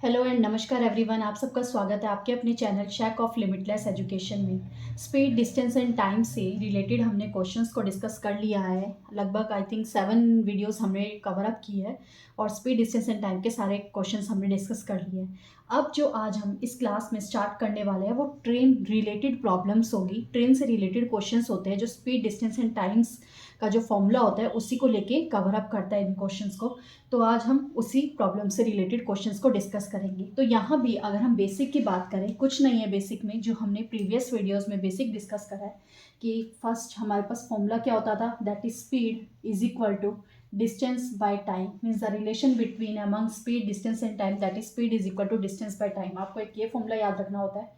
Hello and नमस्कार everyone. आप सबका स्वागत है आपके अपने चैनल शैक ऑफ लिमिटलेस एजुकेशन में। स्पीड, डिस्टेंस एंड टाइम से रिलेटेड हमने क्वेश्चंस को डिस्कस कर लिया है। लगभग आई थिंक 7 वीडियोस हमने कवर अप की है और स्पीड, डिस्टेंस एंड टाइम के सारे क्वेश्चंस हमने डिस्कस कर लिए हैं। अब जो आज हम इस क्लास में स्टार्ट करने वाले हैं वो ट्रेन रिलेटेड प्रॉब्लम्स होगी। ट्रेन से रिलेटेड क्वेश्चंस होते हैं जो स्पीड, डिस्टेंस एंड टाइम्स का जो फॉर्मूला होता है उसी को लेके कवर अप करता है इन क्वेश्चंस को। तो आज हम उसी प्रॉब्लम से रिलेटेड क्वेश्चंस को डिस्कस करेंगे। तो यहाँ भी अगर हम बेसिक की बात करें, कुछ नहीं है बेसिक में, जो हमने प्रीवियस वीडियोस में बेसिक डिस्कस करा है कि फर्स्ट हमारे पास फॉर्मूला क्या होता था, that is speed is equal to distance by time, means the relation between among speed, distance and time, that is speed is equal to distance by time. आपको एक ये फॉर्मूला याद रखना होता है।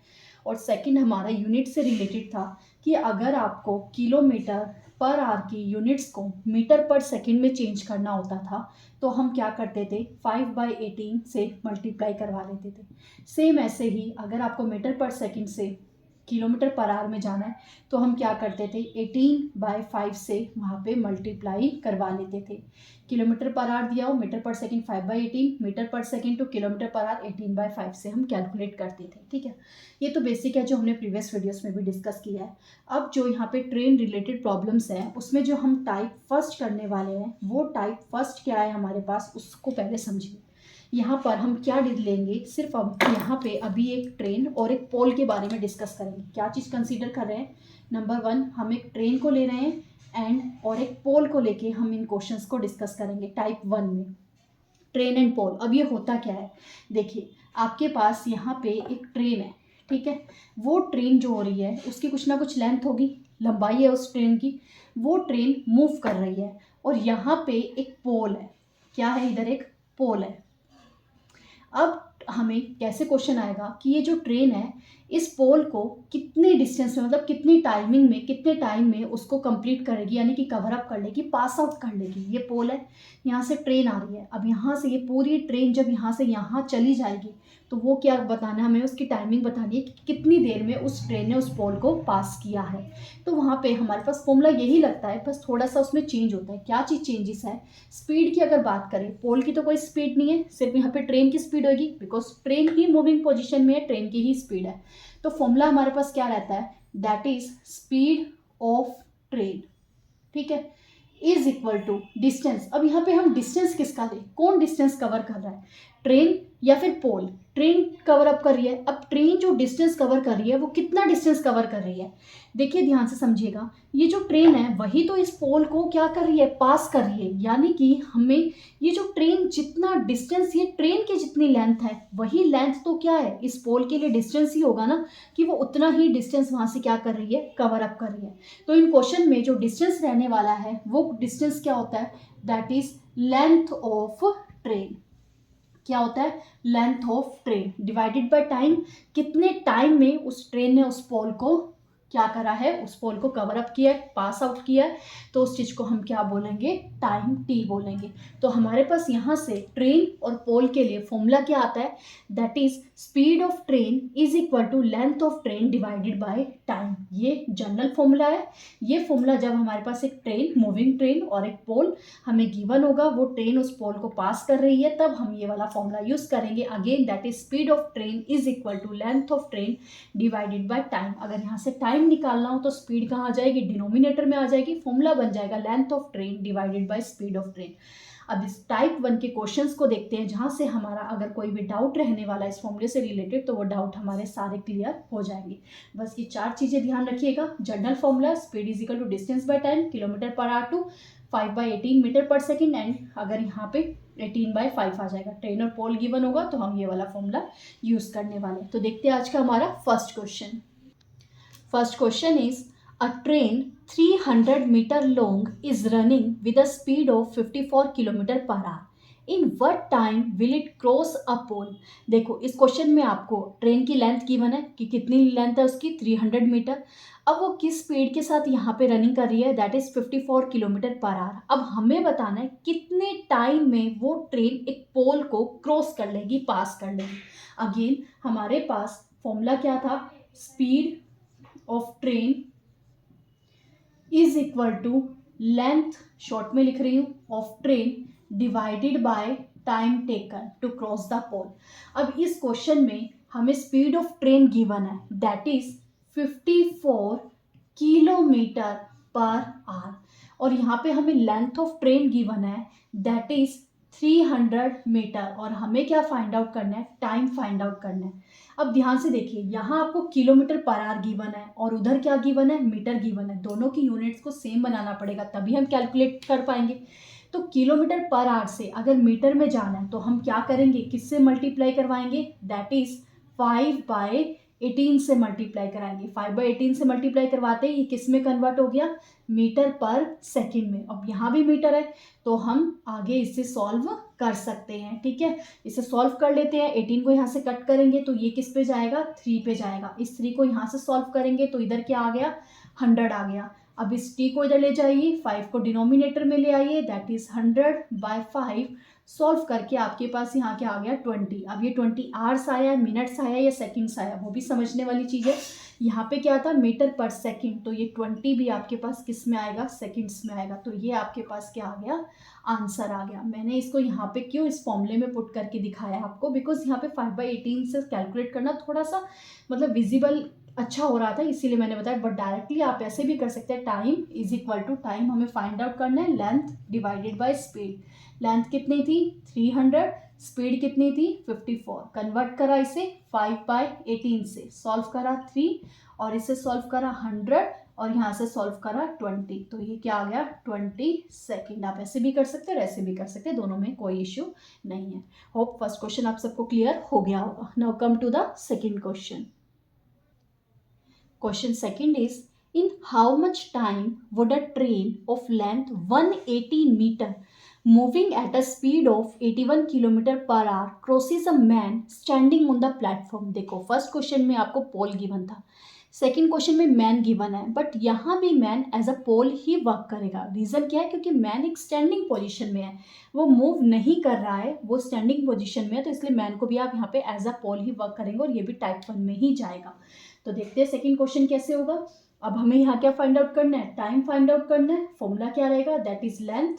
और सेकंड हमारा यूनिट से रिलेटेड था कि अगर आपको किलोमीटर पर आवर की यूनिट्स को मीटर पर सेकंड में चेंज करना होता था तो हम क्या करते थे, 5/18 से मल्टीप्लाई करवा लेते थे। सेम ऐसे ही अगर आपको मीटर पर सेकंड से किलोमीटर पर आवर में जाना है तो हम क्या करते थे, 18/5 से वहाँ पे मल्टीप्लाई करवा लेते थे। किलोमीटर पर आवर दिया हो, मीटर पर सेकंड 5/18, मीटर पर second two kilometre per our 18/5 से हम कैलकुलेट करते थे। ठीक है, ये तो बेसिक है जो हमने प्रीवियस वीडियोस में भी डिस्कस किया है। अब जो यहाँ पे ट्रेन रिलेटेड प्रॉब्लम्स हैं उसमें जो हम टाइप फर्स्ट करने वाले हैं वो टाइप फर्स्ट क्या है हमारे पास, उसको पहले समझिए। यहाँ पर हम क्या लेंगे, सिर्फ अब यहाँ पे अभी एक ट्रेन और एक पोल के बारे में डिस्कस करेंगे। क्या चीज़ कंसीडर कर रहे हैं, नंबर 1 हम एक ट्रेन को ले रहे हैं एंड और एक पोल को लेके हम इन क्वेश्चंस को डिस्कस करेंगे टाइप 1 में, ट्रेन एंड पोल। अब ये होता क्या है, देखिए आपके पास यहाँ पे एक ट्रेन है, ठीक है। वो ट्रेन जो हो रही है उसकी कुछ ना कुछ लेंथ होगी, लंबाई है उस ट्रेन की। वो ट्रेन मूव कर रही है और यहाँ पे एक पोल है। क्या है, इधर एक पोल है। अब हमें कैसे क्वेश्चन आएगा कि ये जो ट्रेन है इस पोल को कितने डिस्टेंस में, मतलब कितनी टाइमिंग में, कितने टाइम में उसको कंप्लीट करेगी, यानी कि कवर अप कर लेगी, पास आउट कर लेगी। ये पोल है, यहाँ से ट्रेन आ रही है। अब यहाँ से ये पूरी ट्रेन जब यहाँ से यहाँ चली जाएगी तो वो क्या बताना है हमें, उसकी टाइमिंग बतानी है कि कितनी देर में उस ट्रेन ने उस पोल को पास किया है। तो वहाँ पे हमारे पास फॉर्मूला यही लगता है, बस थोड़ा सा उसमें चेंज होता है। क्या चीज़ चेंजेस है, स्पीड की अगर बात करें, पोल की तो कोई स्पीड नहीं है, सिर्फ यहाँ पे ट्रेन की स्पीड होगी, because train he moving position में है, ट्रेन की ही स्पीड है। तो फॉर्मूला हमारे पास क्या रहता है, that is speed of train, ठीक है, इज इक्वल टू डिस्टेंस। अब यहाँ पे हम डिस्टेंस किसका लें, कौन डिस्टेंस कवर कर रहा है, ट्रेन या फिर पोल। ट्रेन कवर अप कर रही है। अब ट्रेन जो डिस्टेंस कवर कर रही है वो कितना डिस्टेंस कवर कर रही है, देखिए ध्यान से समझिएगा। ये जो ट्रेन है वही तो इस पोल को क्या कर रही है, पास कर रही है। यानी कि हमें ये जो ट्रेन जितना डिस्टेंस, ये ट्रेन की जितनी लेंथ है वही लेंथ तो क्या है, इस पोल के लिए डिस्टेंस ही होगा ना, कि वो उतना ही डिस्टेंस वहाँ से क्या कर रही है, कवर अप कर रही है। तो इन क्वेश्चन में जो डिस्टेंस रहने वाला है वो डिस्टेंस क्या होता है, that is length of train. क्या होता है, length of train divided by time, कितने टाइम में उस ट्रेन ने उस पोल को क्या करा है, उस पोल को कवर अप किया है, पास आउट किया है। तो उस चीज़ को हम क्या बोलेंगे, टाइम टी बोलेंगे। तो हमारे पास यहाँ से ट्रेन और पोल के लिए फॉर्मूला क्या आता है, that is speed of train is equal to length of train divided by time. ये जनरल फॉर्मूला है। ये फॉर्मूला जब हमारे पास एक ट्रेन, मूविंग ट्रेन और एक पोल हमें गिवन होगा, वो ट्रेन उस पोल को पास कर रही है, तब हम ये वाला फॉर्मूला यूज करेंगे। Again that is speed of train is equal to length of train divided by time. अगर यहाँ से टाइम निकालना हो तो स्पीड कहाँ आ जाएगी, डिनोमिनेटर में आ जाएगी। फॉर्मूला बन जाएगा length of train divided by speed of train. अब इस टाइप 1 के क्वेश्चंस को देखते हैं, जहां से हमारा अगर कोई भी डाउट रहने वाला है इस फॉर्मूले से रिलेटेड तो वो डाउट हमारे सारे क्लियर हो जाएंगे। बस ये 4 चीजें ध्यान रखिएगा। General formula speed is equal to distance by time, kilometre per hour to 5/18 metre per second, and अगर यहाँ पे 18/5 आ जाएगा, ट्रेन और पोल गिवन होगा तो हम ये वाला फॉर्मूला यूज करने वाले। तो देखते हैं आज का हमारा first question. First question is, a train 300 meter long is running with a speed of 54 km per hour. In what time will it cross a pole? देखो इस क्वेश्चन में आपको ट्रेन की लेंथ गिवन है कि कितनी लेंथ है उसकी, 300 मीटर। अब वो किस स्पीड के साथ यहाँ पे रनिंग कर रही है, that is 54 kilometre per our. अब हमें बताना है कितने टाइम में वो ट्रेन एक पोल को क्रॉस कर लेगी, पास कर लेगी। अगेन हमारे पास फॉर्मूला क्या था, speed of train is equal to length, short में लिख रही हूँ, of train divided by time taken to cross the pole. अब इस क्वेश्चन में हमें स्पीड ऑफ ट्रेन गिवन है, that is 54 kilometre per hour, और यहाँ पे हमें लेंथ ऑफ ट्रेन गिवन है, दैट इज 300 मीटर, और हमें क्या फाइंड आउट करना है, टाइम फाइंड आउट करना है। अब ध्यान से देखिए, यहाँ आपको किलोमीटर पर आवर गिवन है और उधर क्या गिवन है, मीटर गिवन है। दोनों की यूनिट्स को सेम बनाना पड़ेगा, तभी हम कैलकुलेट कर पाएंगे। तो किलोमीटर पर आवर से अगर मीटर में जाना है तो हम क्या करेंगे, किससे मल्टीप्लाई करवाएंगे, दैट इज 5/18 से मल्टीप्लाई कराएंगे। 5/18 से मल्टीप्लाई करवाते ही ये किस में कन्वर्ट हो गया, मीटर पर सेकंड में। अब यहाँ भी मीटर है तो हम आगे इसे सॉल्व कर सकते हैं, ठीक है। इसे सॉल्व कर लेते हैं। 18 को यहाँ से कट करेंगे तो ये किस पे जाएगा, 3 पे जाएगा। इस 3 को यहाँ से सॉल्व करेंगे तो इधर क्या आ गया, 100 आ गया। अब इस t को इधर ले जाइए, 5 को डिनोमिनेटर में ले आइए, दैट इज 100/5। सॉल्व करके आपके पास यहाँ क्या आ गया, 20। अब ये 20 आवर्स आया, मिनट्स आया या सेकंड्स आया, वो भी समझने वाली चीज़ है। यहाँ पे क्या था, मीटर पर सेकंड, तो ये 20 भी आपके पास किस में आएगा, सेकंड्स में आएगा। तो ये आपके पास क्या आ गया, आंसर आ गया। मैंने इसको यहाँ पे क्यों इस फॉर्मूले में पुट करके दिखाया आपको, बिकॉज यहाँ पे 5/18 से कैलकुलेट करना थोड़ा सा मतलब विजिबल अच्छा हो रहा था, इसीलिए मैंने बताया। बट डायरेक्टली आप ऐसे भी कर सकते हैं, time is equal to time हमें फाइंड आउट करना है, length divided by speed. Length कितनी थी, 300, स्पीड कितनी थी, 54। कन्वर्ट करा इसे 5/18 से, सॉल्व करा 3, और इसे सॉल्व करा 100, और यहाँ से सॉल्व करा 20, तो ये क्या आ गया, 20 सेकेंड। आप ऐसे भी कर सकते हैं और ऐसे भी कर सकते हैं, दोनों में कोई इश्यू नहीं है। होप फर्स्ट क्वेश्चन आप सबको क्लियर हो गया होगा। Now come to the second question. Question second is, in how much time would a train of length 180 meter moving at a speed of 81 km per hour crosses a man standing on the platform? देखो first question में आपको pole given था, second question में man given है, but यहाँ भी man as a pole ही work करेगा। रीज़न क्या है, क्योंकि मैन एक स्टैंडिंग पोजीशन में है, वो मूव नहीं कर रहा है, वो स्टैंडिंग पोजीशन में है, तो इसलिए मैन को भी आप यहाँ पे एज अ पोल ही वर्क करेंगे, और ये भी टाइप 1 में ही जाएगा। तो देखते हैं सेकेंड क्वेश्चन कैसे होगा। अब हमें यहाँ क्या फाइंड आउट करना है, टाइम फाइंड आउट करना है। फॉर्मूला क्या रहेगा, that is length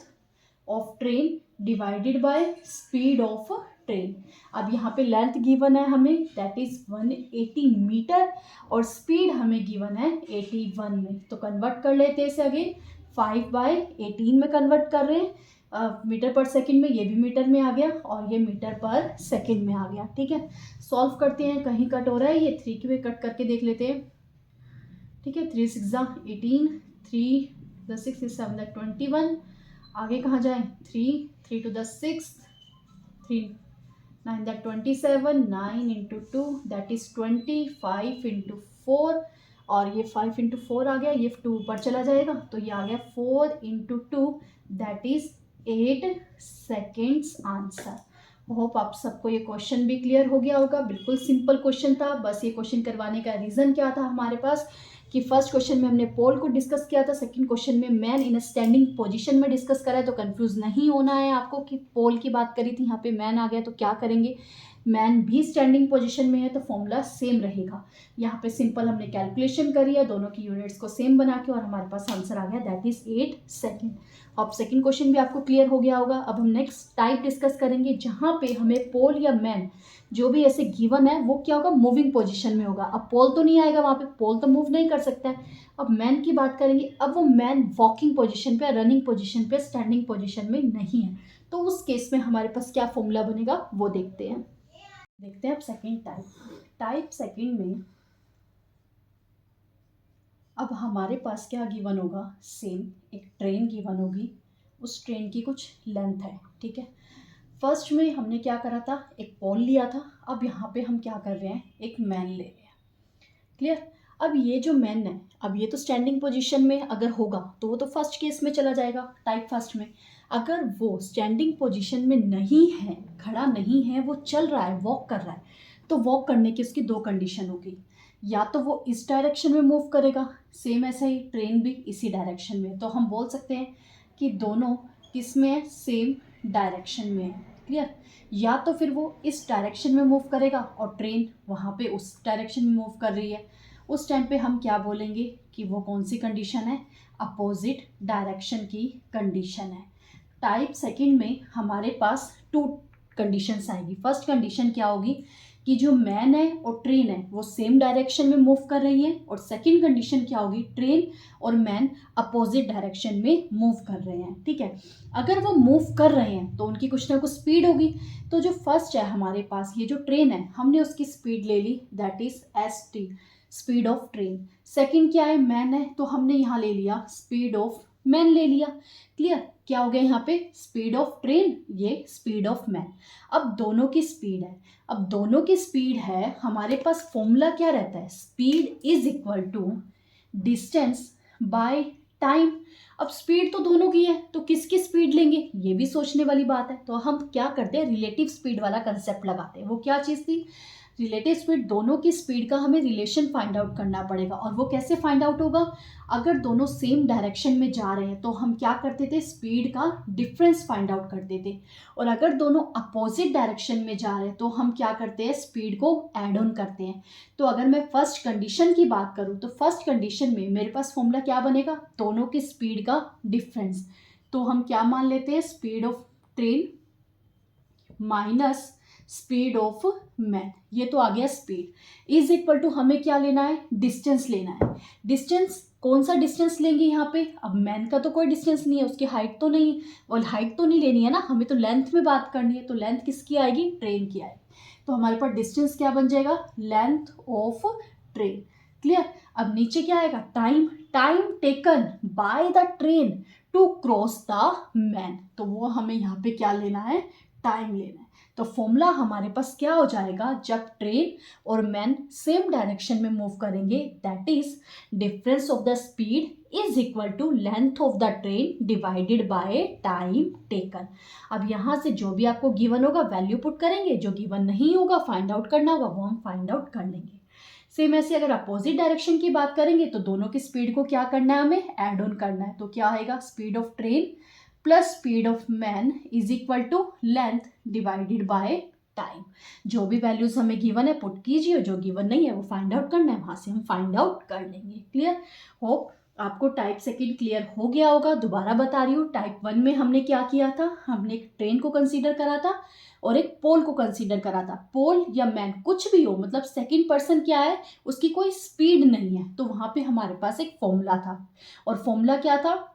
of train divided by speed of train. अब यहाँ पे लेंथ गिवन है हमें, दैट इज 180 मीटर, और स्पीड हमें गिवन है 81 में। तो कन्वर्ट कर लेते हैं इसे अगेन, 5/18 में कन्वर्ट कर रहे हैं, मीटर पर सेकंड में, ये भी मीटर में आ गया और ये मीटर पर सेकंड में आ गया, ठीक है। सॉल्व करते हैं, कहीं कट हो रहा है, ये 3 के कट करके देख लेते हैं, ठीक है। 3 6 18, 3 6 7 21, आगे कहाँ जाए, 3 2 6, 3 9 27, 9 इंटू 2 दैट इज 25 इंटू 4, और ये 5 इंटू 4 आ गया, ये 2 ऊपर चला जाएगा, तो ये आ गया 4 into 2 that is 8 seconds answer. Hope आप सबको ये क्वेश्चन भी क्लियर हो गया होगा। बिल्कुल सिंपल क्वेश्चन था, बस ये क्वेश्चन करवाने का रीज़न क्या था हमारे पास, कि फर्स्ट क्वेश्चन में हमने पोल को डिस्कस किया था, सेकंड क्वेश्चन में मैन इन स्टैंडिंग पोजीशन में डिस्कस करा है। तो कंफ्यूज नहीं होना है आपको कि पोल की बात करी थी, यहाँ पे मैन आ गया तो क्या करेंगे, मैन भी स्टैंडिंग पोजीशन में है तो फॉर्मूला सेम रहेगा। यहाँ पे सिंपल हमने कैलकुलेशन करी है, दोनों की यूनिट्स को सेम बना के, और हमारे पास आंसर आ गया, दैट इज 8 सेकेंड। अब सेकंड क्वेश्चन भी आपको क्लियर हो गया होगा। अब हम नेक्स्ट टाइप डिस्कस करेंगे, जहाँ पे हमें पोल या मैन जो भी ऐसे गिवन है वो क्या होगा, मूविंग पोजीशन में होगा। अब पोल तो नहीं आएगा वहाँ पे, पोल तो मूव नहीं कर सकता है। अब मैन की बात करेंगे, अब वो मैन वॉकिंग पोजीशन पे, रनिंग पोजीशन पे, स्टैंडिंग पोजीशन में नहीं है, तो उस केस में हमारे पास क्या फॉर्मूला बनेगा वो देखते हैं। देखते हैं अब सेकेंड टाइप सेकेंड में अब हमारे पास क्या गिवन होगा, सेम एक ट्रेन गिवन होगी, उस ट्रेन की कुछ लेंथ है, ठीक है। फर्स्ट में हमने क्या करा था, एक पोल लिया था, अब यहाँ पे हम क्या कर रहे हैं, एक मैन ले रहे हैं, क्लियर। अब ये जो मैन है, अब ये तो स्टैंडिंग पोजीशन में अगर होगा तो वो तो फर्स्ट केस में चला जाएगा, टाइप फर्स्ट में। अगर वो स्टैंडिंग पोजीशन में नहीं है, खड़ा नहीं है, वो चल रहा है, वॉक कर रहा है, तो वॉक करने की उसकी दो कंडीशन होगी, या तो वो इस डायरेक्शन में मूव करेगा, सेम ऐसा ही ट्रेन भी इसी डायरेक्शन में, तो हम बोल सकते हैं कि दोनों किस में है, सेम डायरेक्शन में है, क्लियर। या तो फिर वो इस डायरेक्शन में मूव करेगा और ट्रेन वहाँ पे उस डायरेक्शन में मूव कर रही है, उस टाइम पे हम क्या बोलेंगे कि वो कौन सी कंडीशन है, अपोजिट डायरेक्शन की कंडीशन है। टाइप सेकंड में हमारे पास टू कंडीशंस आएगी। फर्स्ट कंडीशन क्या होगी कि जो मैन है और ट्रेन है वो सेम डायरेक्शन में मूव कर रही है, और सेकंड कंडीशन क्या होगी, ट्रेन और मैन अपोजिट डायरेक्शन में मूव कर रहे हैं। ठीक है, अगर वो मूव कर रहे हैं तो उनकी कुछ ना कुछ स्पीड होगी। तो जो फर्स्ट है हमारे पास, ये जो ट्रेन है, हमने उसकी स्पीड ले ली, that is st, speed of train. Second क्या है, मैन है, तो हमने यहाँ ले लिया स्पीड ऑफ मैन ले लिया। क्लियर, क्या हो गया यहाँ पे, स्पीड ऑफ ट्रेन, ये स्पीड ऑफ मैन। अब दोनों की स्पीड है, अब दोनों की स्पीड है, हमारे पास फॉर्मूला क्या रहता है, speed is equal to distance by time. अब स्पीड तो दोनों की है, तो किसकी स्पीड लेंगे, ये भी सोचने वाली बात है। तो हम क्या करते हैं, रिलेटिव स्पीड वाला कंसेप्ट लगाते हैं। वो क्या चीज़ थी, रिलेटिव स्पीड, दोनों की स्पीड का हमें रिलेशन फाइंड आउट करना पड़ेगा। और वो कैसे फाइंड आउट होगा, अगर दोनों सेम डायरेक्शन में जा रहे हैं तो हम क्या करते थे, स्पीड का डिफरेंस फाइंड आउट करते थे। और अगर दोनों अपोजिट डायरेक्शन में जा रहे हैं तो हम क्या करते हैं, स्पीड को ऐड ऑन करते हैं। तो अगर मैं फर्स्ट कंडीशन की बात करूं तो फर्स्ट कंडीशन में मेरे पास फॉर्मूला क्या बनेगा, दोनों की स्पीड का डिफरेंस। तो हम क्या मान लेते हैं, speed of train minus speed of man, ये तो आ गया स्पीड, इज इक्वल टू हमें क्या लेना है, डिस्टेंस लेना है। डिस्टेंस, कौन सा डिस्टेंस लेंगे यहाँ पे, अब मैन का तो कोई डिस्टेंस नहीं है, उसकी हाइट तो नहीं, और हाइट तो नहीं लेनी है ना, हमें तो लेंथ में बात करनी है। तो लेंथ किसकी आएगी, ट्रेन की आएगी। तो हमारे पास डिस्टेंस क्या बन जाएगा, लेंथ ऑफ ट्रेन। क्लियर, अब नीचे क्या आएगा, time, time taken by the train to cross the man, तो वो हमें यहाँ पे क्या लेना है, टाइम लेना है। तो फॉर्मूला हमारे पास क्या हो जाएगा, जब ट्रेन और मैन सेम डायरेक्शन में मूव करेंगे, that is difference of the speed is equal to length of the train divided by time taken. अब यहाँ से जो भी आपको गिवन होगा वैल्यू पुट करेंगे, जो गिवन नहीं होगा फाइंड आउट करना होगा वो हम फाइंड आउट कर लेंगे। सेम ऐसे अगर अपोजिट डायरेक्शन की बात करेंगे तो दोनों की स्पीड को क्या करना है, हमें ऐड ऑन करना है। तो क्या आएगा, speed of train plus speed of man is equal to length divided by time. जो भी वैल्यूज हमें गिवन है पुट कीजिए, जो गिवन नहीं है वो फाइंड आउट करना है, वहां से हम फाइंड आउट कर लेंगे। क्लियर, होप आपको टाइप सेकंड क्लियर हो गया होगा। दोबारा बता रही हूँ, टाइप 1 में हमने क्या किया था, हमने एक ट्रेन को कंसीडर करा था और एक पोल को कंसीडर करा था। पोल या मैन कुछ भी हो, मतलब सेकंड पर्सन क्या है, उसकी कोई स्पीड नहीं है, तो वहां पे हमारे पास एक फॉर्मूला था। और फॉर्मूला क्या था,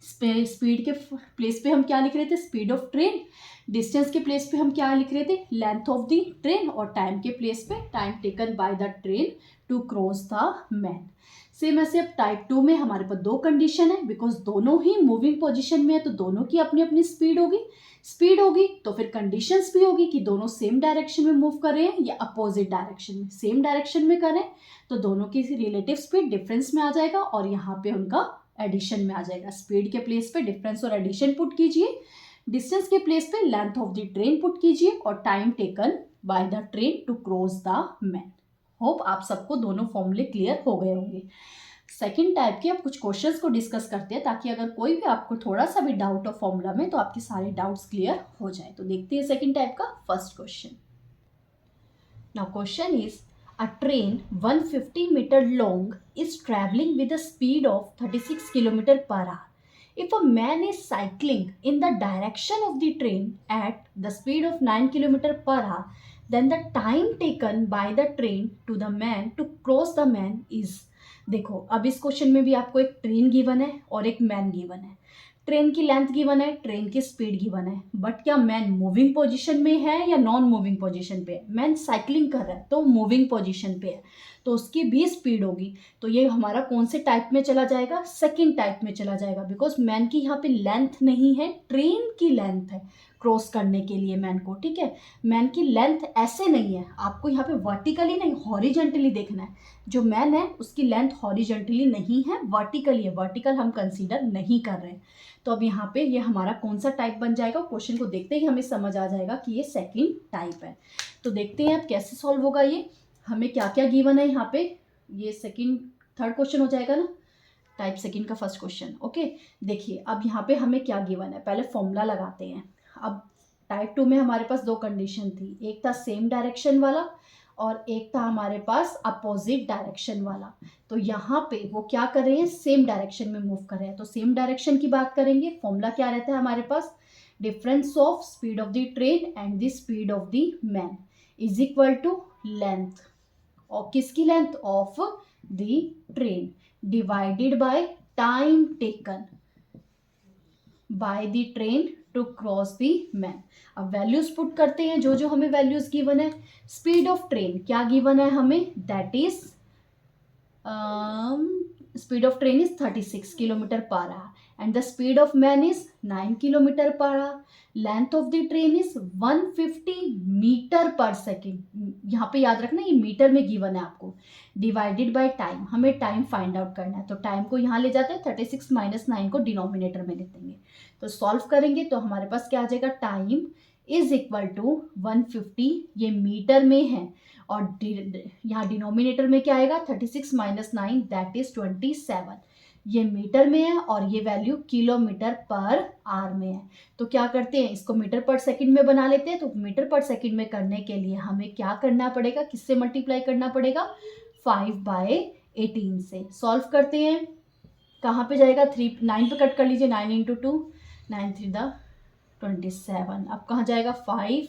स्पीड के प्लेस पे हम क्या लिख रहे थे, स्पीड ऑफ ट्रेन, डिस्टेंस के प्लेस पे हम क्या लिख रहे थे, लेंथ ऑफ द ट्रेन, और टाइम के प्लेस पे time taken by the train to cross the man. Same ऐसे अब टाइप 2 में हमारे पास दो कंडीशन है, बिकॉज दोनों ही मूविंग पोजीशन में है तो दोनों की अपनी अपनी स्पीड होगी तो फिर कंडीशंस भी होगी कि दोनों सेम डायरेक्शन में मूव कर रहे हैं या अपोजिट डायरेक्शन में। सेम डायरेक्शन में करें तो दोनों की रिलेटिव स्पीड डिफरेंस में आ जाएगा और यहाँ पे उनका एडिशन में आ जाएगा। स्पीड के प्लेस पे डिफरेंस और एडिशन पुट कीजिए, डिस्टेंस के प्लेस पे length of the train put कीजिए और time taken by the train to cross the man. Hope आप सबको दोनों फॉर्मूले क्लियर हो गए होंगे। सेकंड टाइप के अब कुछ क्वेश्चंस को डिस्कस करते हैं ताकि अगर कोई भी आपको थोड़ा सा भी डाउट हो फॉर्मूला में तो आपके सारे डाउट्स क्लियर हो जाए। तो देखते हैं सेकंड टाइप का first question. Now question is a train 150 meter long is traveling with a speed of 36 km per hour. If a man is cycling in the direction of the train at the speed of 9 km per hour, then the time taken by the train to the man to cross the man is। देखो अब इस question में भी आपको एक train given है और एक मैन गिवन है। ट्रेन की लेंथ गिवन है, ट्रेन की स्पीड गिवन है, बट क्या मैन मूविंग पोजीशन में है या नॉन मूविंग पोजीशन पे है? मैन साइकिलिंग कर रहा है तो मूविंग पोजीशन पे है तो उसकी भी स्पीड होगी। तो ये हमारा कौन से टाइप में चला जाएगा, सेकंड टाइप में चला जाएगा, बिकॉज मैन की यहाँ पे लेंथ नहीं है, ट्रेन की लेंथ है क्रॉस करने के लिए मैन को। ठीक है, मैन की लेंथ ऐसे नहीं है, आपको यहाँ पे वर्टिकली नहीं हॉरिजेंटली देखना है। जो मैन है उसकी लेंथ हॉरिजेंटली नहीं है, वर्टिकली है, वर्टिकल हम कंसीडर नहीं कर रहे हैं। तो अब यहाँ पे ये हमारा कौन सा टाइप बन जाएगा, क्वेश्चन को देखते ही हमें समझ आ जाएगा कि ये सेकंड टाइप है। तो देखते हैं अब कैसे सॉल्व होगा ये, हमें क्या क्या गिवन है यहाँ पे। ये सेकंड थर्ड क्वेश्चन हो जाएगा ना, टाइप सेकंड का फर्स्ट क्वेश्चन। ओके, देखिए अब यहाँ पे हमें क्या गिवन है, पहले फॉर्मूला लगाते हैं। अब टाइप 2 में हमारे पास दो कंडीशन थी, एक था सेम डायरेक्शन वाला और एक था हमारे पास अपोजिट डायरेक्शन वाला। तो यहाँ पे वो क्या कर रहे हैं, सेम डायरेक्शन में मूव कर रहे हैं। तो सेम डायरेक्शन की बात करेंगे, फॉर्मूला क्या रहता है हमारे पास, difference of speed of the train and the speed of the man is equal to length, और किसकी length? Of the train divided by time taken by the train to cross the man. अब values put करते हैं, जो जो हमें values given है। Speed of train क्या गिवन है हमें? That is speed of train is 36 kilometre per hour and the speed of man is 9 kilometre per hour. Length of the train is 150 metre per second. यहाँ पे याद रखना ये metre में given है आपको। डिवाइडेड बाय टाइम, हमें time find out करना है, तो टाइम को यहाँ ले जाते हैं, 36 माइनस 9 को डिनोमिनेटर में लिख देंगे, तो सॉल्व करेंगे तो हमारे पास क्या आ जाएगा? टाइम इज इक्वल टू 150, ये मीटर में है, और यहाँ डिनोमिनेटर में क्या आएगा? 36 माइनस 9 दैट इज 27, ये मीटर में है और ये वैल्यू किलोमीटर पर आवर में है। तो क्या करते हैं, इसको मीटर पर सेकंड में बना लेते हैं। तो मीटर पर सेकंड में करने के लिए हमें क्या करना पड़ेगा? किससे मल्टीप्लाई करना पड़ेगा? 5/18 से। सॉल्व करते हैं, कहाँ पे जाएगा? 9 पे कट कर लीजिए, 9 इंटू 2, 9 3 27। अब कहाँ जाएगा? 5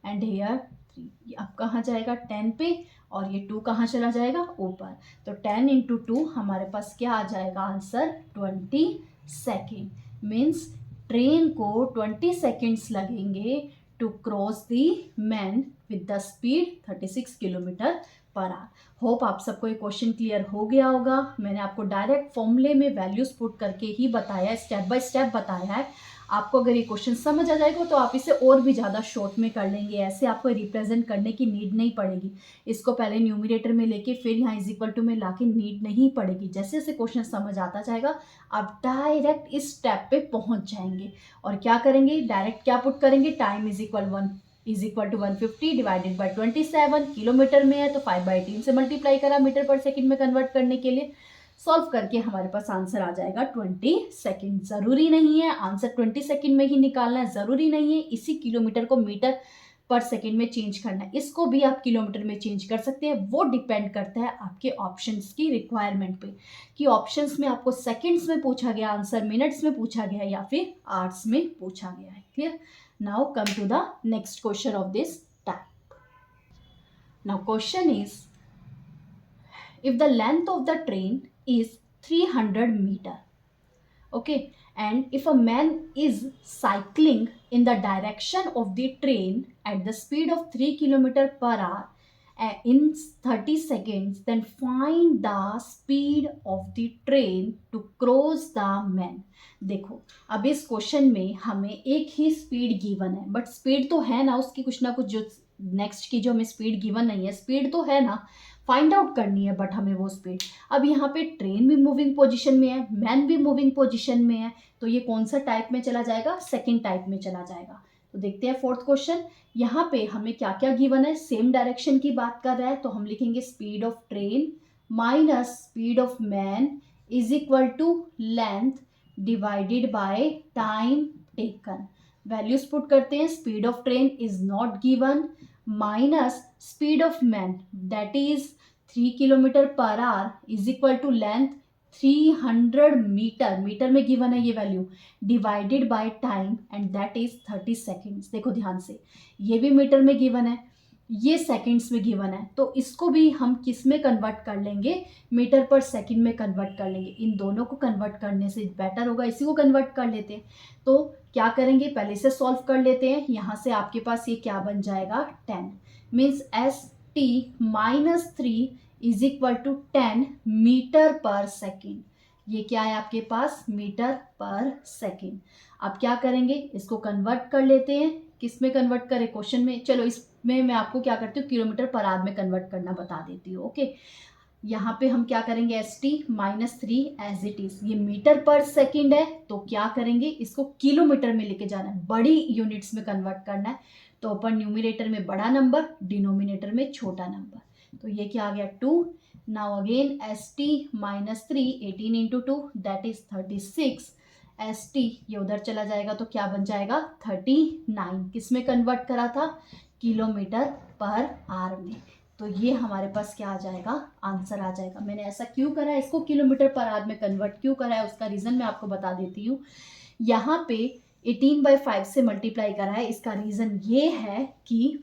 एंड हेयर 3। अब कहाँ जाएगा? 10 पे, और ये 2 कहाँ चला जाएगा? ऊपर। तो 10 इंटू 2 हमारे पास क्या आ जाएगा? Answer 20 second. मीन्स ट्रेन को 20 सेकेंड्स लगेंगे to cross the man with the speed 36 kilometre per hour. Hope आप सबको ये क्वेश्चन क्लियर हो गया होगा। मैंने आपको डायरेक्ट फॉर्मूले में वैल्यूज पुट करके ही बताया है, स्टेप बाय स्टेप बताया है। आपको अगर ये क्वेश्चन समझ आ जाएगा तो आप इसे और भी ज़्यादा शॉर्ट में कर लेंगे, ऐसे आपको रिप्रेजेंट करने की नीड नहीं पड़ेगी। इसको पहले न्यूमरेटर में लेके फिर यहाँ इज इक्वल टू में लाके नीड नहीं पड़ेगी। जैसे जैसे क्वेश्चन समझ आता जाएगा आप डायरेक्ट इस स्टेप पे पहुँच जाएंगे। और क्या करेंगे? डायरेक्ट क्या पुट करेंगे? Time is equal to 150 divided by 27, kilometre में है तो 5/18 से मल्टीप्लाई करा मीटर पर सेकेंड में कन्वर्ट करने के लिए। सॉल्व करके हमारे पास आंसर आ जाएगा 20 सेकेंड। ज़रूरी नहीं है आंसर 20 सेकेंड में ही निकालना है, ज़रूरी नहीं है इसी किलोमीटर को मीटर पर सेकेंड में चेंज करना है, इसको भी आप किलोमीटर में चेंज कर सकते हैं। वो डिपेंड करता है आपके ऑप्शंस की रिक्वायरमेंट पे, कि ऑप्शंस में आपको सेकेंड्स में पूछा गया आंसर, मिनट्स में पूछा गया है या फिर आवर्स में पूछा गया है। Clear? Now come to the next question of this type. Now question is, if the length of the train is 300 meter, okay, and if a man is cycling in the direction of the train at the speed of 3 kilometer per hour in 30 seconds, then find the speed of the train to cross the man। देखो अब इस question में हमें एक ही speed given है, but speed तो है ना उसकी कुछ ना कुछ, जो नेक्स्ट की जो हमें स्पीड गिवन नहीं है, स्पीड तो है ना, फाइंड आउट करनी है बट हमें वो स्पीड। अब यहाँ पे ट्रेन भी मूविंग पोजीशन में है, मैन भी मूविंग पोजीशन में है, तो ये कौन सा टाइप में चला जाएगा? सेकंड टाइप में चला जाएगा। तो देखते हैं फोर्थ क्वेश्चन। यहाँ पे हमें क्या क्या गिवन है? सेम डायरेक्शन की बात कर रहा है, तो हम लिखेंगे speed of train minus speed of man is equal to length divided by time taken. Values put करते हैं, speed of train is not given minus speed of man that is 3 kilometre per hour is equal to length 300 metre, metre में given है ये value, divided by time and that is 30 seconds. देखो ध्यान से, ये भी मीटर में given है, ये सेकेंड्स में गिवन है, तो इसको भी हम किस में कन्वर्ट कर लेंगे? मीटर पर सेकेंड में कन्वर्ट कर लेंगे। इन दोनों को कन्वर्ट करने से बेटर होगा इसी को कन्वर्ट कर लेते हैं। तो क्या करेंगे? पहले से सॉल्व कर लेते हैं। यहाँ से आपके पास ये क्या बन जाएगा? 10 means ST minus 3 is equal to 10 metre per second. ये क्या है आपके पास? Metre per second. अब क्या करेंगे? इसको कन्वर्ट कर लेते हैं। किस में कन्वर्ट करें? क्वेश्चन में। चलो इसमें मैं आपको क्या करती हूँ, किलोमीटर पर आवर में कन्वर्ट करना बता देती हूँ। ओके, यहाँ पे हम क्या करेंगे? ST minus 3 as it is, ये मीटर पर सेकेंड है, तो क्या करेंगे? इसको किलोमीटर में लेके जाना है, बड़ी यूनिट्स में कन्वर्ट करना है। तो ऊपर न्यूमिनेटर में बड़ा नंबर, डिनोमिनेटर में छोटा नंबर, तो ये क्या आ गया? 2। Now again ST minus 3, 18 into 2 that is 36। ST ये उधर चला जाएगा तो क्या बन जाएगा? 39। किस में कन्वर्ट करा था? किलोमीटर पर आवर में। तो ये हमारे पास क्या आ जाएगा? आंसर आ जाएगा। मैंने ऐसा क्यों करा है, इसको किलोमीटर पर आवर में कन्वर्ट क्यों करा है, उसका रीज़न मैं आपको बता देती हूँ। यहाँ पे 18/5 से मल्टीप्लाई करा है। इसका रीज़न ये है कि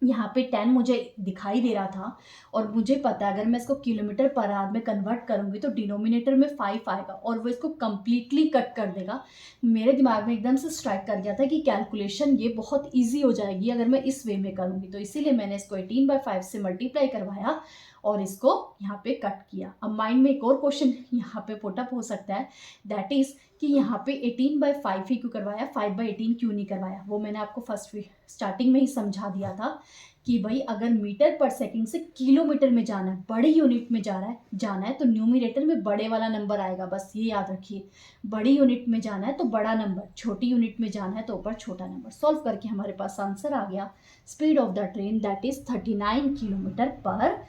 यहाँ पे 10 मुझे दिखाई दे रहा था और मुझे पता है अगर मैं इसको किलोमीटर पर आवर में कन्वर्ट करूँगी तो डिनोमिनेटर में 5 आएगा और वो इसको कम्प्लीटली कट कर देगा। मेरे दिमाग में एकदम से स्ट्राइक कर गया था कि कैलकुलेशन ये बहुत ईजी हो जाएगी अगर मैं इस वे में करूँगी, तो इसीलिए मैंने इसको 18/5 से मल्टीप्लाई करवाया और इसको यहाँ पे कट किया। अब माइंड में एक और क्वेश्चन यहाँ पे पुटअप हो सकता है, दैट इज़ कि यहाँ पे 18/5 ही क्यों करवाया, 5/18 क्यों नहीं करवाया। वो मैंने आपको फर्स्ट स्टार्टिंग में ही समझा दिया था कि भाई अगर मीटर पर सेकंड से किलोमीटर में जाना है, बड़ी यूनिट में जाना है तो न्यूमरेटर में बड़े वाला नंबर आएगा, बस ये याद रखिए। बड़ी यूनिट में जाना है तो बड़ा नंबर, छोटी यूनिट में जाना है तो ऊपर छोटा नंबर। सॉल्व करके हमारे पास आंसर आ गया, speed of the train that is 39 kilometre per hour.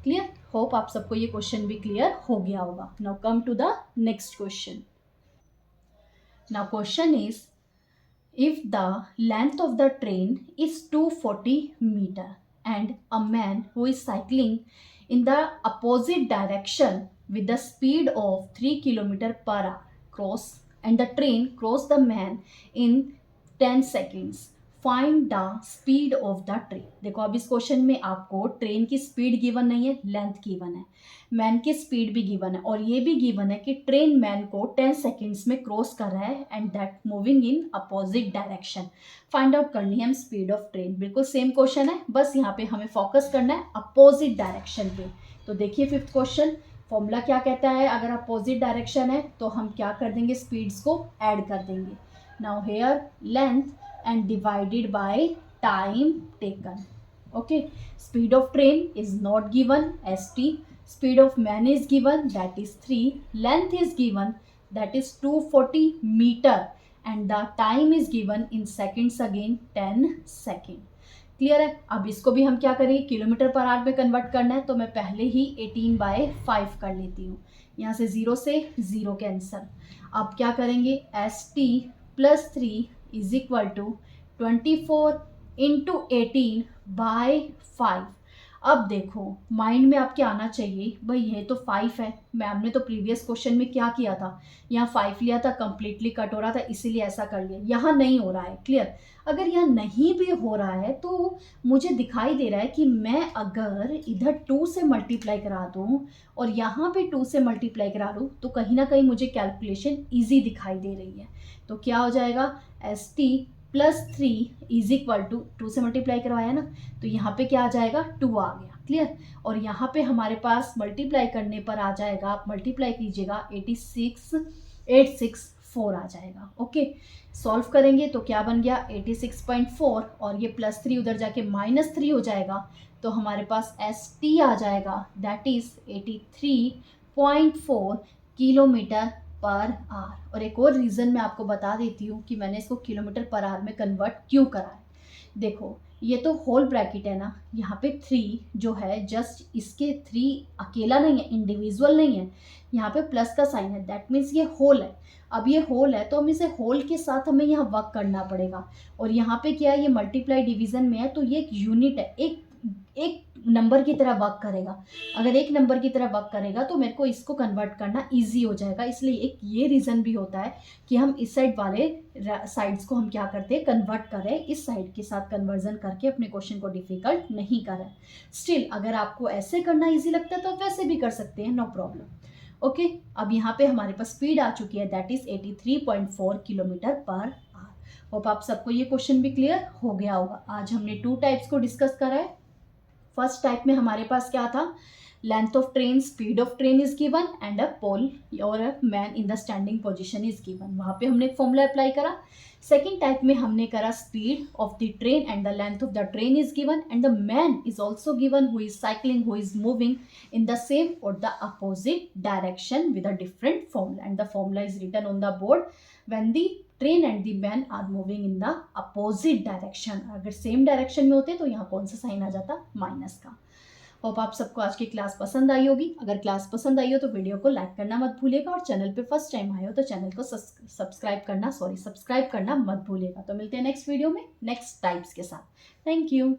Clear? Hope आप सबको ये क्वेश्चन भी क्लियर हो गया होगा। Now come to the next question. Now question is, if the length of the train is 240 meter and a man who is cycling in the opposite direction with the speed of 3 kilometer per hour and the train cross the man in 10 seconds, find the speed of the train. देखो अब इस question में आपको train की speed given नहीं है, length given है, man की स्पीड भी गिवन है और ये भी गिवन है कि ट्रेन मैन को 10 सेकेंड्स में क्रॉस कर रहा है and that moving in opposite direction. Find out करनी है हम स्पीड ऑफ ट्रेन। बिल्कुल सेम क्वेश्चन है, बस यहाँ पे हमें फोकस करना है अपोजिट डायरेक्शन पे। तो देखिए फिफ्थ क्वेश्चन, फॉर्मूला क्या कहता है, अगर अपोजिट डायरेक्शन है तो हम क्या कर देंगे, स्पीड्स को ऐड कर देंगे। Now here length and divided by time taken. Okay, speed of train is not given st, speed of man is given that is 3, length is given that is 240 meter and the time is given in seconds again 10 second. Clear है? अब इसको भी हम क्या करेंगे, kilometre per our में convert करना है तो मैं पहले ही 18/5 कर लेती हूँ। यहाँ से 0 से 0 कैंसल। अब क्या करेंगे, st + 3 is equal to 24 into 18/5। अब देखो माइंड में आपके आना चाहिए भाई ये तो 5 है, मैम ने तो प्रीवियस क्वेश्चन में क्या किया था, यहाँ 5 लिया था, कंप्लीटली कट हो रहा था इसीलिए ऐसा कर लिया। यहाँ नहीं हो रहा है, क्लियर? अगर यहाँ नहीं भी हो रहा है तो मुझे दिखाई दे रहा है कि मैं अगर इधर 2 से मल्टीप्लाई करा दूँ और यहाँ पे 2 से मल्टीप्लाई करा दूँ तो कहीं ना कहीं मुझे कैलकुलेशन ईजी दिखाई दे रही है। तो क्या हो जाएगा, st + 3 इज इक्वल टू 2 से मल्टीप्लाई करवाया ना तो यहाँ पे क्या आ जाएगा, 2 आ गया। क्लियर? और यहाँ पे हमारे पास मल्टीप्लाई करने पर आ जाएगा, आप मल्टीप्लाई कीजिएगा 864 आ जाएगा। ओके, सॉल्व करेंगे तो क्या बन गया 86.4 और ये +3 उधर जाके -3 हो जाएगा तो हमारे पास st आ जाएगा that is 83.4 kilometre per hour. और एक और रीज़न मैं आपको बता देती हूँ कि मैंने इसको किलोमीटर पर आवर में कन्वर्ट क्यों करा है। देखो ये तो होल ब्रैकेट है ना, यहाँ पे 3 जो है जस्ट इसके 3 अकेला नहीं है, इंडिविजुअल नहीं है, यहाँ पे प्लस का साइन है, दैट मीन्स ये होल है। अब ये होल है तो हम इसे होल के साथ हमें यहाँ वर्क करना पड़ेगा और यहाँ पे क्या है, ये मल्टीप्लाई डिवीज़न में है तो ये एक यूनिट है, एक नंबर की तरह वर्क करेगा। अगर एक नंबर की तरह वर्क करेगा तो मेरे को इसको कन्वर्ट करना इजी हो जाएगा। इसलिए एक ये रीज़न भी होता है कि हम इस साइड वाले साइड्स को हम क्या करते हैं, कन्वर्ट करें, इस साइड के साथ कन्वर्जन करके अपने क्वेश्चन को डिफिकल्ट नहीं करें। स्टिल अगर आपको ऐसे करना ईजी लगता है तो आप वैसे भी कर सकते हैं, नो प्रॉब्लम। ओके, अब यहाँ पे हमारे पास स्पीड आ चुकी है that is 83.4 kilometre per hour. Hope आप सबको ये क्वेश्चन भी क्लियर हो गया होगा। आज हमने 2 टाइप्स को डिस्कस करा है। फर्स्ट टाइप में हमारे पास क्या था, length of train, speed of train is given and a pole और a man in the standing position is given, वहाँ पे हमने एक फॉर्मूला अप्लाई करा। सेकेंड टाइप में हमने करा speed of the train and the length of the train is given and the man is also given who is cycling, who is moving in the same और the opposite direction with a different formula and the formula is written on the board when the train and the man are moving in the opposite direction. अगर same direction में होते तो यहाँ कौन सा sign आ जाता, minus का। Hope आप सबको आज की क्लास पसंद आई होगी। अगर क्लास पसंद आई हो तो वीडियो को लाइक करना मत भूलिएगा और चैनल पे फर्स्ट टाइम आए हो तो चैनल को सब्सक्राइब करना मत भूलिएगा। तो मिलते हैं नेक्स्ट वीडियो में नेक्स्ट टाइप्स के साथ। Thank you.